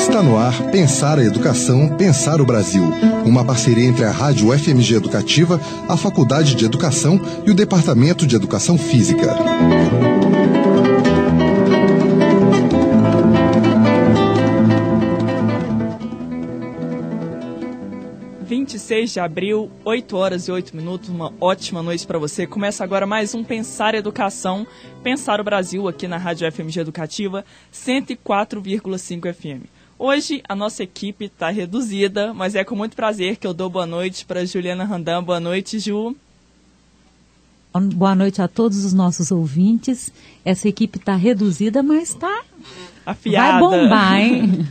Está no ar Pensar a Educação, Pensar o Brasil. Uma parceria entre a Rádio FMG Educativa, a Faculdade de Educação e o Departamento de Educação Física. De abril, 8h08, uma ótima noite para você. Começa agora mais um Pensar Educação, Pensar o Brasil, aqui na Rádio FMG Educativa, 104,5 FM. Hoje a nossa equipe está reduzida, mas é com muito prazer que eu dou boa noite para Juliana Randam. Boa noite, Ju. Boa noite a todos os nossos ouvintes. Essa equipe está reduzida, mas está afiada. Vai bombar, hein?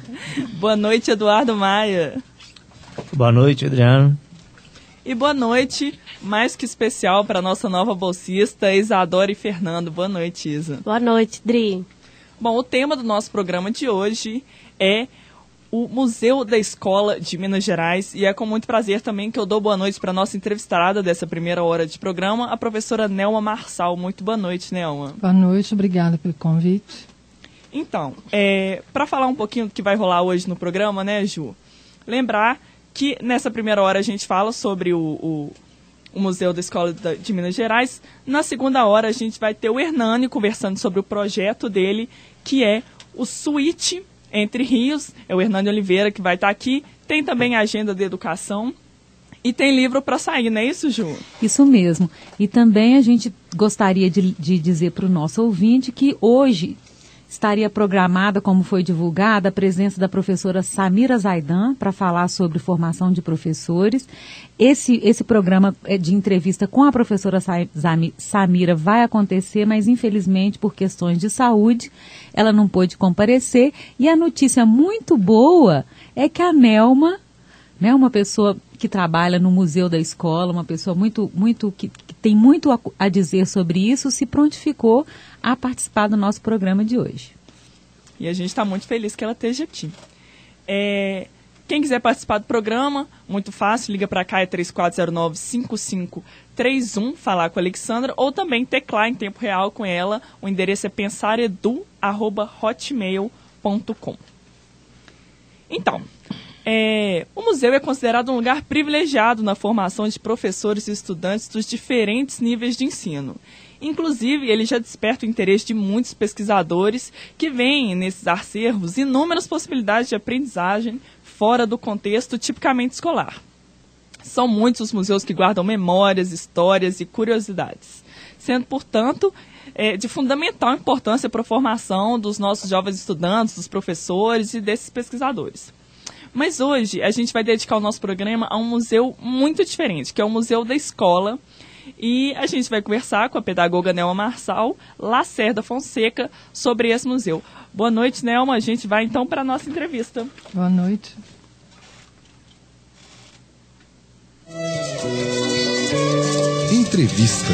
Boa noite, Eduardo Maia. Boa noite, Adriano. E boa noite, mais que especial, para a nossa nova bolsista, Isadora e Fernando. Boa noite, Isa. Boa noite, Dri. Bom, o tema do nosso programa de hoje é o Museu da Escola de Minas Gerais. E é com muito prazer também que eu dou boa noite para a nossa entrevistada dessa primeira hora de programa, a professora Nelma Marçal. Muito boa noite, Nelma. Boa noite, obrigada pelo convite. Então, para falar um pouquinho do que vai rolar hoje no programa, né, Ju? Lembrar que nessa primeira hora a gente fala sobre o Museu da Escola de Minas Gerais. Na segunda hora a gente vai ter o Hernani conversando sobre o projeto dele, que é o Suíte Entre Rios. É o Hernani Oliveira que vai estar aqui. Tem também a agenda de educação e tem livro para sair, não é isso, Ju? Isso mesmo. E também a gente gostaria de dizer para o nosso ouvinte que hoje estaria programada, como foi divulgada, a presença da professora Samira Zaidan para falar sobre formação de professores. Esse programa de entrevista com a professora Samira vai acontecer, mas infelizmente por questões de saúde ela não pôde comparecer. E a notícia muito boa é que a Nelma, né, uma pessoa que trabalha no Museu da Escola, uma pessoa que tem muito a dizer sobre isso, se prontificou a participar do nosso programa de hoje. E a gente está muito feliz que ela esteja aqui. Quem quiser participar do programa, muito fácil, liga para cá, é 3409-5531, falar com a Alexandra, ou também teclar em tempo real com ela. O endereço é pensaredu@hotmail.com. Então, o museu é considerado um lugar privilegiado na formação de professores e estudantes dos diferentes níveis de ensino. Inclusive, ele já desperta o interesse de muitos pesquisadores que veem nesses acervos inúmeras possibilidades de aprendizagem fora do contexto tipicamente escolar. São muitos os museus que guardam memórias, histórias e curiosidades, sendo, portanto, de fundamental importância para a formação dos nossos jovens estudantes, dos professores e desses pesquisadores. Mas hoje a gente vai dedicar o nosso programa a um museu muito diferente, que é o Museu da Escola. E a gente vai conversar com a pedagoga Nelma Marçal, Lacerda Fonseca, sobre esse museu. Boa noite, Nelma. A gente vai então para a nossa entrevista. Boa noite. Entrevista.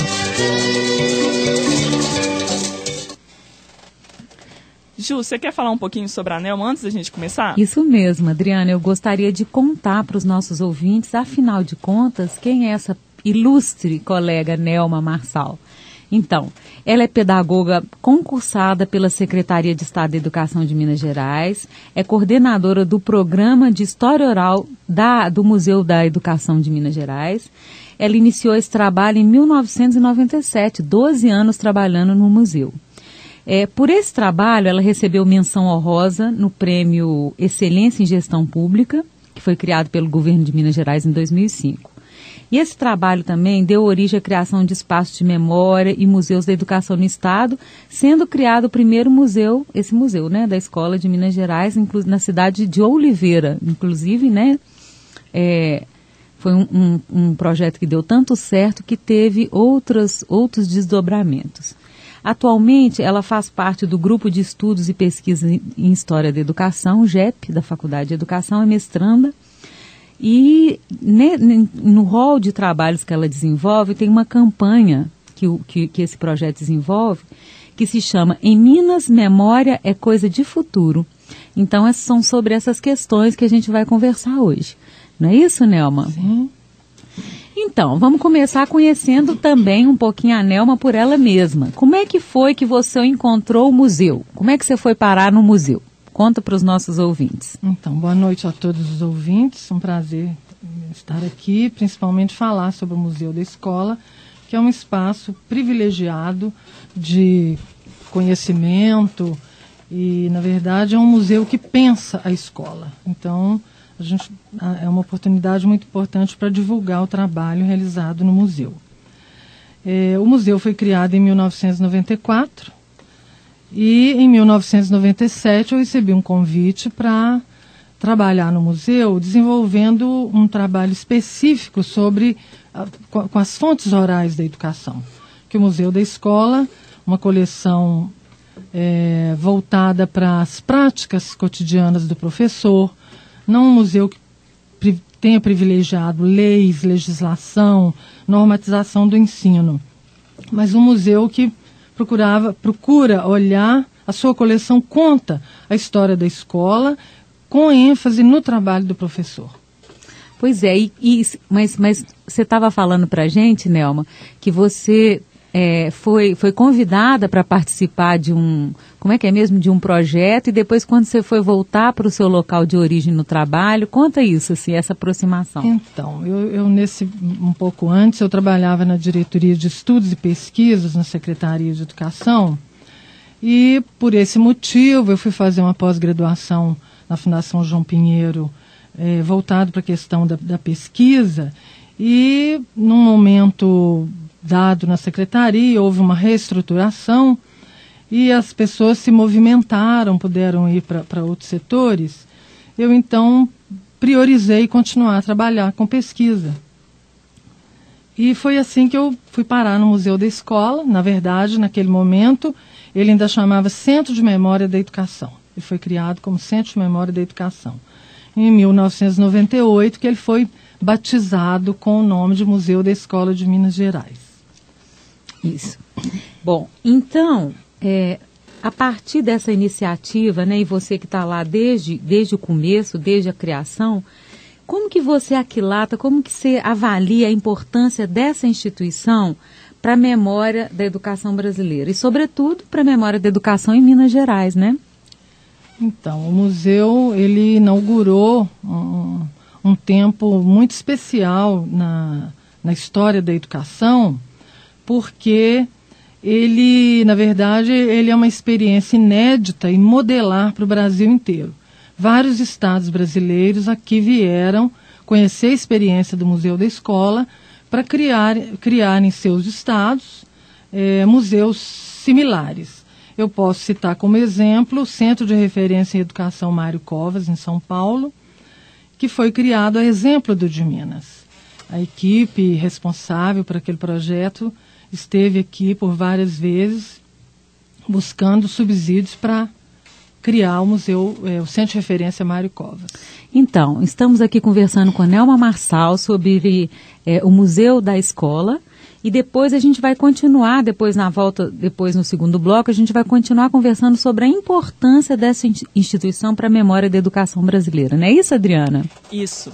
Ju, você quer falar um pouquinho sobre a Nelma antes da gente começar? Isso mesmo, Adriana. Eu gostaria de contar para os nossos ouvintes, afinal de contas, quem é essa ilustre colega Nelma Marçal. Então, ela é pedagoga concursada pela Secretaria de Estado da Educação de Minas Gerais, é coordenadora do Programa de História Oral do Museu da Educação de Minas Gerais. Ela iniciou esse trabalho em 1997, 12 anos trabalhando no museu. Por esse trabalho, ela recebeu menção honrosa no Prêmio Excelência em Gestão Pública, que foi criado pelo governo de Minas Gerais em 2005. E esse trabalho também deu origem à criação de espaços de memória e museus da educação no Estado, sendo criado o primeiro museu, esse museu, né, da Escola de Minas Gerais, na cidade de Oliveira. Inclusive, né, foi um projeto que deu tanto certo que teve outros desdobramentos. Atualmente, ela faz parte do Grupo de Estudos e Pesquisa em História da Educação, GEP, da Faculdade de Educação, é mestranda. E no rol de trabalhos que ela desenvolve, tem uma campanha que esse projeto desenvolve, que se chama Em Minas, Memória é Coisa de Futuro. Então, são sobre essas questões que a gente vai conversar hoje. Não é isso, Nelma? Sim. Então, vamos começar conhecendo também um pouquinho a Nelma por ela mesma. Como é que foi que você encontrou o museu? Como é que você foi parar no museu? Conta para os nossos ouvintes. Então, boa noite a todos os ouvintes. Um prazer estar aqui, principalmente falar sobre o Museu da Escola, que é um espaço privilegiado de conhecimento e, na verdade, é um museu que pensa a escola. Então, é uma oportunidade muito importante para divulgar o trabalho realizado no museu. O museu foi criado em 1994 e, em 1997, eu recebi um convite para trabalhar no museu, desenvolvendo um trabalho específico sobre com as fontes orais da educação. Que o Museu da Escola, uma coleção voltada para as práticas cotidianas do professor, não um museu que tenha privilegiado leis, legislação, normatização do ensino, mas um museu que procura olhar, a sua coleção conta a história da escola com ênfase no trabalho do professor. Pois é, mas você estava falando para a gente, Nelma, que você foi convidada para participar de de um projeto, e depois quando você foi voltar para o seu local de origem no trabalho, conta isso, assim, essa aproximação. Então, um pouco antes, eu trabalhava na Diretoria de Estudos e Pesquisas, na Secretaria de Educação, e por esse motivo eu fui fazer uma pós-graduação na Fundação João Pinheiro, voltado para a questão da pesquisa, e num momento dado na secretaria houve uma reestruturação e as pessoas se movimentaram, puderam ir para outros setores. Eu então priorizei continuar a trabalhar com pesquisa. E foi assim que eu fui parar no Museu da Escola. Na verdade, naquele momento, ele ainda chamava Centro de Memória da Educação. Ele foi criado como Centro de Memória da Educação. Em 1998, que ele foi batizado com o nome de Museu da Escola de Minas Gerais. Isso. Bom, então, a partir dessa iniciativa, né, e você que está lá desde o começo, desde a criação, como que você aquilata, como que você avalia a importância dessa instituição para a memória da educação brasileira e, sobretudo, para a memória da educação em Minas Gerais, né? Então, o museu, ele inaugurou um tempo muito especial na história da educação, porque ele, na verdade, ele é uma experiência inédita em modelar para o Brasil inteiro. Vários estados brasileiros aqui vieram conhecer a experiência do Museu da Escola para criar em seus estados museus similares. Eu posso citar como exemplo o Centro de Referência em Educação Mário Covas, em São Paulo, que foi criado a exemplo do de Minas. A equipe responsável por aquele projeto esteve aqui por várias vezes buscando subsídios para criar o museu, o Centro de Referência Mário Covas. Então, estamos aqui conversando com Nelma Marçal sobre o Museu da Escola. E depois a gente vai continuar, depois no segundo bloco, a gente vai continuar conversando sobre a importância dessa instituição para a memória da educação brasileira. Não é isso, Adriana? Isso.